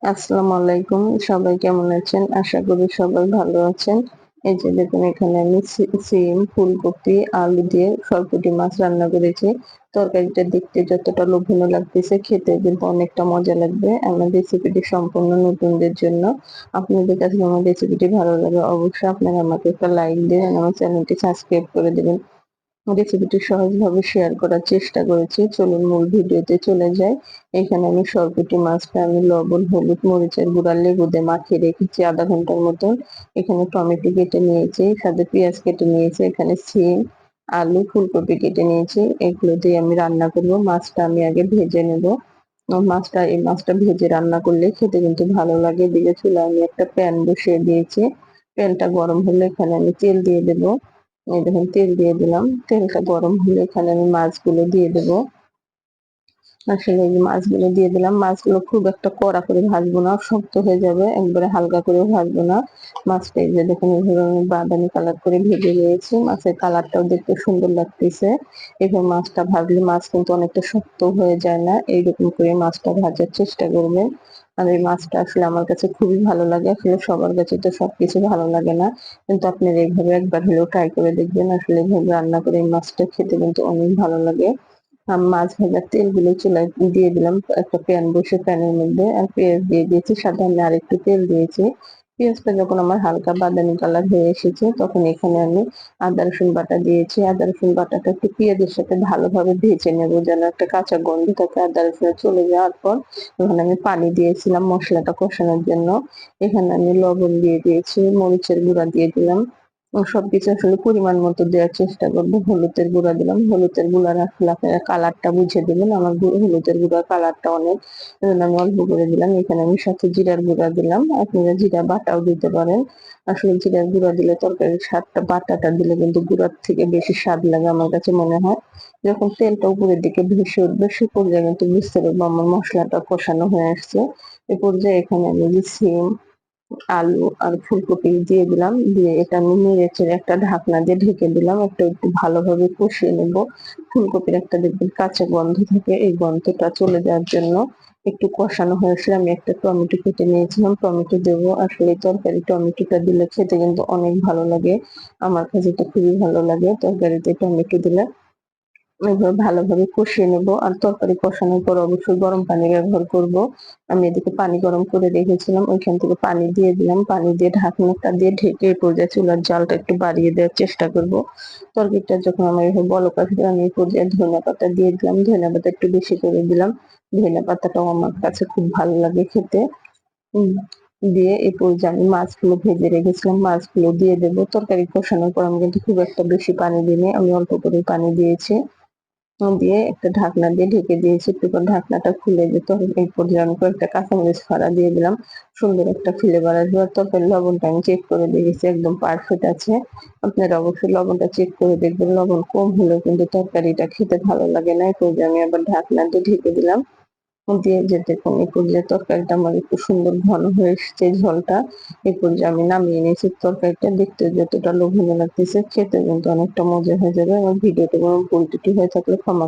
আসসালামু আলাইকুম। সবাই কেমন আছেন? আশা করি সবাই ভালো আছেন। এই যে দেখুন এখানে আমি সিম, ফুলকপি, আলু দিয়ে সরপুঁটি মাছ রান্না করেছি। তরকারিটা দেখতে যতটা লোভনীয় লাগতেছে খেতে কিন্তু অনেকটা মজা লাগবে। আমার রেসিপিটি সম্পূর্ণ নতুনদের জন্য। আপনাদের কাছে আমার রেসিপিটি ভালো লাগে অবশ্যই আপনারা আমাকে একটা লাইক দিবেন, আমার চ্যানেলটি সাবস্ক্রাইব করে দিবেন। রেসিপিটি সহজভাবে শেয়ার করার চেষ্টা করেছি। চলুন মূল ভিডিওতে চলে যাই। এখানে আমি সরপুঁটি মাছটা আমি লবণ, হলুদ, মরিচের গুঁড়া, লেবু দিয়ে মাখিয়ে রেখেছি ০.৫ ঘন্টার মতন। এখানে টমেটো কেটে নিয়েছি, সাথে পেঁয়াজ কেটে নিয়েছি, এখানে সিম, আলু, ফুলকপি কেটে নিয়েছি। এগুলো দিয়ে আমি রান্না করব। মাছটা আমি আগে ভেজে নেব। এই মাছটা ভেজে রান্না করলে খেতে কিন্তু ভালো লাগে। এদিকে চুলায় আমি একটা প্যান বসিয়ে দিয়েছি। প্যানটা গরম হলে এখানে আমি তেল দিয়ে দেব। এই দেখুন তেল দিয়ে দিলাম। তেলটা গরম হলে এখানে আমি মাছগুলো দিয়ে দেব। আসলে এই যে মাছগুলো দিয়ে দিলাম। মাছগুলো খুব একটা কড়া করে ভাজবো না, শক্ত হয়ে যাবে। একবারে হালকা করেও ভাজবো না। মাছটা এই যে দেখুন এভাবে আমি বাদামি কালার করে ভেজে নিয়েছি। মাছের কালারটাও দেখতে সুন্দর লাগতেছে। এভাবে মাছটা ভাজলে মাছ কিন্তু অনেকটা শক্ত হয়ে যায় না। এইরকম করে মাছটা ভাজার চেষ্টা করবেন। আর এই মাছটা আসলে আমার কাছে খুবই ভালো লাগে। আসলে সবার কাছে তো সবকিছু ভালো লাগে না। কিন্তু আপনারা এইভাবে একবার হলেও ট্রাই করে দেখবেন। আসলে এভাবে রান্না করে এই মাছটা খেতে কিন্তু অনেক ভালো লাগে। মাছ ভাজার তেলগুলো চুলায় দিয়ে দিলাম। একটা প্যান বসে প্যানের মধ্যে আর পেঁয়াজ দিয়ে দিয়েছি। সাথে আমি আরেকটু তেল দিয়েছি। পেঁয়াজটা যখন আমার হালকা বাদামি কালার হয়ে এসেছে তখন এখানে আমি আদা রসুন বাটা দিয়েছি। আদা রসুন বাটাটা একটু পেঁয়াজের সাথে ভালোভাবে ভেজে নেব যেন একটা কাঁচা গন্ধ থাকে আদা রসুনের চলে যাওয়ার পর। এখানে আমি পানি দিয়েছিলাম মসলাটা কষানোর জন্য। এখানে আমি লবণ দিয়ে দিয়েছি, মরিচের গুঁড়া দিয়ে দিলাম। সবকিছু আসলে পরিমাণ মতো দেওয়ার চেষ্টা করব। হলুদের গুঁড়া দিলাম। হলুদের গুঁড়ার আসলে আপনারা কালারটা বুঝে দিবেন। আমার হলুদের গুঁড়ার কালারটা অনেক, এজন্য আমি অল্প করে দিলাম। এখানে আমি সাথে জিরার গুঁড়া দিলাম। আপনারা জিরা বাটাও দিতে পারেন। আসলে জিরার গুঁড়া দিলে তরকারির স্বাদটা বাটাটা দিলে কিন্তু গুঁড়ার থেকে বেশি স্বাদ লাগে আমার কাছে মনে হয়। যখন তেলটা উপরের দিকে ভেসে উঠবে সে পর্যায়ে কিন্তু বুঝতে পারবো আমার মসলাটা কষানো হয়ে আসছে। এ পর্যায়ে এখানে আমি যে সিম, আলু আর ফুলকপি দিয়ে দিলাম। দিয়ে এটা আমি নেড়েচেড়ে একটা ঢাকনা দিয়ে ঢেকে দিলাম। একটু ভালোভাবে কষিয়ে নেব। ফুলকপির একটা দেখবেন কাঁচা গন্ধ থাকে, এই গন্ধটা চলে যাওয়ার জন্য একটু কষানো হয়ে আসলে আমি একটা টমেটো কেটে নিয়েছিলাম। টমেটো দেবো। আসলে এই তরকারি টমেটোটা দিলে খেতে কিন্তু অনেক ভালো লাগে। আমার কাছে তো খুবই ভালো লাগে তরকারিতে টমেটো দিলে। এভাবে ভালোভাবে কষিয়ে নেব। আর তরকারি কষানোর পর অবশ্যই গরম পানি ব্যবহার করব। আমি এদিকে পানি গরম করে রেখেছিলাম। ওইখান থেকে পানি দিয়ে দিলাম। পানি দিয়ে ঢাকনাটা দিয়ে ঢেকে এই পর্যায়ে চুলার জালটা একটু বাড়িয়ে দেওয়ার চেষ্টা করব। তরকারিটা যখন আমার এভাবে বলক আসবে আমি এই পর্যায়ে ধনিয়া পাতা দিয়ে দিলাম। ধনিয়া পাতা একটু বেশি করে দিলাম। ধনিয়া পাতাটাও আমার কাছে খুব ভালো লাগে খেতে। উম দিয়ে এই পর্যায়ে আমি মাছগুলো ভেজে রেখেছিলাম। মাছগুলো দিয়ে দেব। তরকারি কষানোর পর আমি কিন্তু খুব একটা বেশি পানি দিইনি। আমি অল্প করে পানি দিয়েছি। দিয়ে একটা ঢাকনা দিয়ে ঢেকে দিয়েছি। একটু পর ঢাকনাটা খুলে যে এই পর্যায়ে আমি কয়েকটা কাঁচামরিচ ফাড়া দিয়ে দিলাম। সুন্দর একটা ফ্লেভার আসবে। আর তরকারির লবণটা আমি চেক করে দেখেছি একদম পারফেক্ট আছে। আপনারা অবশ্যই লবণটা চেক করে দেখবেন। লবণ কম হলেও কিন্তু তরকারিটা খেতে ভালো লাগে না। এই পর্যায়ে আমি আবার ঢাকনা দিয়ে ঢেকে দিলাম। দিয়ে যে দেখুন এই পর্যায়ে তরকারিটা আমার একটু সুন্দর ঘন হয়ে এসছে ঝোলটা। এই পর্যায়ে আমি নামিয়ে নিয়েছি। তরকারিটা দেখতে যতটা লোভনীয় লাগতেছে খেতে কিন্তু অনেকটা মজা হয়ে যাবে। আমার ভিডিওতে কোনো ভুল ত্রুটি হয়ে থাকলে ক্ষমা